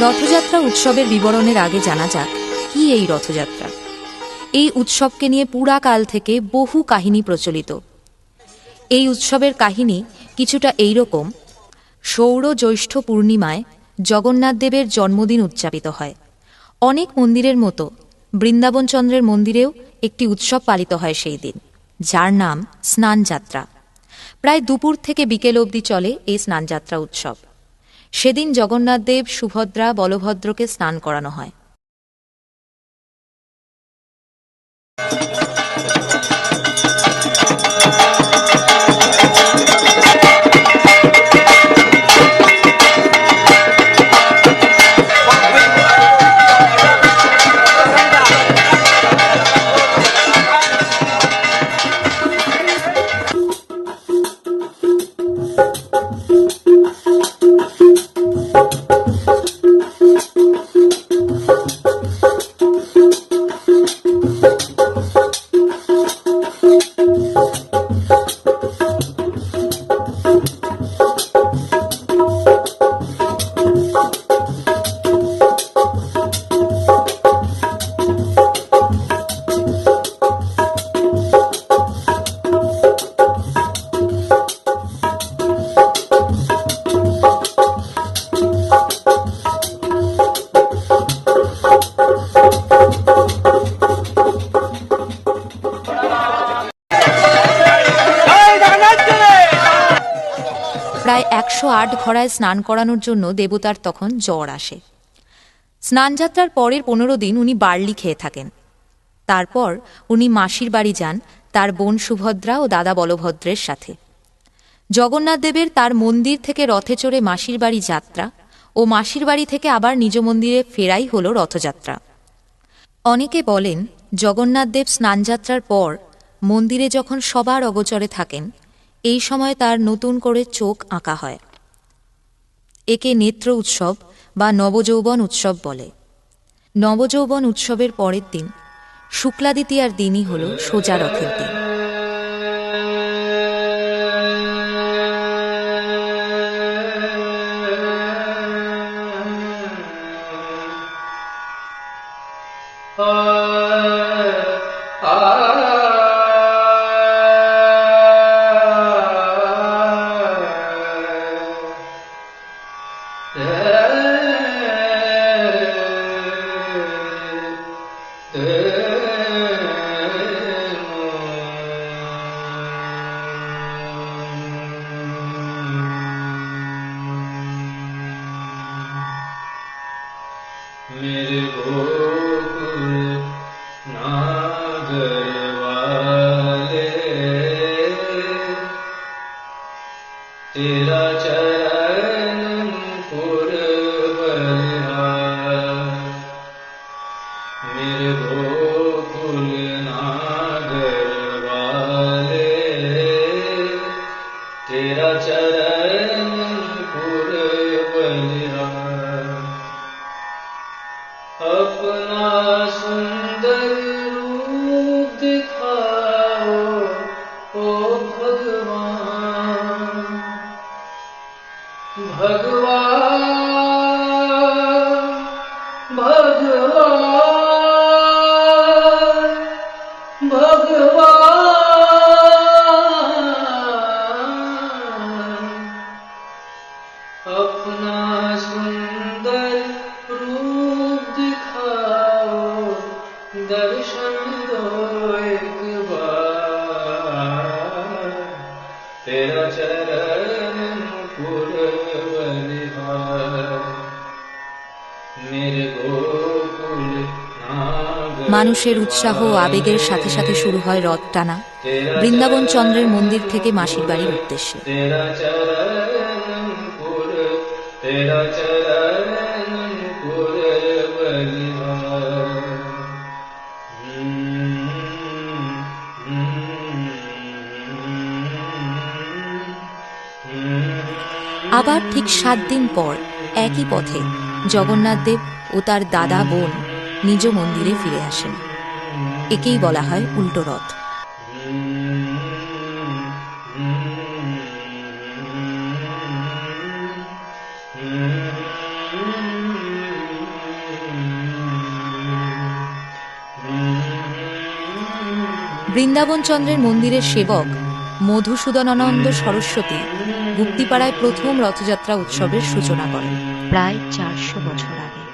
রথযাত্রা উৎসবের বিবরণের আগে জানা যাক কি এই রথযাত্রা। এই উৎসবকে নিয়ে পুরাকাল থেকে বহু কাহিনী প্রচলিত। এই উৎসবের কাহিনী কিছুটা এইরকম। সৌর জ্যৈষ্ঠ পূর্ণিমায় জগন্নাথ দেবের জন্মদিন উদযাপিত হয়। অনেক মন্দিরের মতো বৃন্দাবনচন্দ্রের মন্দিরেও একটি উৎসব পালিত হয় সেই দিন, যার নাম স্নানযাত্রা। প্রায় দুপুর থেকে বিকেল অবধি চলে এই স্নানযাত্রা উৎসব। সেদিন জগন্নাথ দেব, সুভদ্রা, বলভদ্রকে স্নান করানো হয়। প্রায় 108 ঘড়ায় স্নান করানোর জন্য দেবতার তখন জ্বর আসে। স্নানযাত্রার পরের 15 দিন উনি বার্লি খেয়ে থাকেন। তারপর উনি মাসির বাড়ি যান তার বোন সুভদ্রা ও দাদা বলভদ্রের সাথে। জগন্নাথ দেবের তার মন্দির থেকে রথে চড়ে মাসির বাড়ি যাত্রা ও মাসির বাড়ি থেকে আবার নিজ মন্দিরে ফেরাই হল রথযাত্রা। অনেকে বলেন জগন্নাথ দেব স্নানযাত্রার পর মন্দিরে যখন সবার অগোচরে থাকেন, এই সময় তার নতুন করে চোখ আঁকা হয়। একে নেত্র উৎসব বা নবযৌবন উৎসব বলে। নবযৌবন উৎসবের পরের দিন শুক্লাদ্বিতীয়ার দিনই হল সোজা রথের দিন। मेरे गोकुल नागर वाले तेरा चरण पुरवैया। मेरे गोकुल नागर वाले तेरा चरण पुरवैया। अपना सुंदर रूप दिखाओ ओ भगवान। भगवान भगवान भगवान। अपना सुंदर रूप दिखाओ, दर्शन दो एक बार। तेरा चरण पुरवैया। मेरे गोकुल नागर। মানুষের উৎসাহ ও আবেগের সাথে সাথে শুরু হয় রথ টানা বৃন্দাবন চন্দ্রের মন্দির থেকে মাসির বাড়ির উদ্দেশ্যে। तेरा चरण पुर तेरा चरण पुरवैया। আবার ঠিক 7 দিন পর একই পথে জগন্নাথ দেব ও তার দাদা বোন নিজ মন্দিরে ফিরে আসেন। একেই বলা হয় উল্টো রথ। বৃন্দাবনচন্দ্রের মন্দিরের সেবক মধুসূদনানন্দ সরস্বতী গুপ্তিপাড়ায় প্রথম রথযাত্রা উৎসবের সূচনা করেন প্রায় 400 বছর আগে।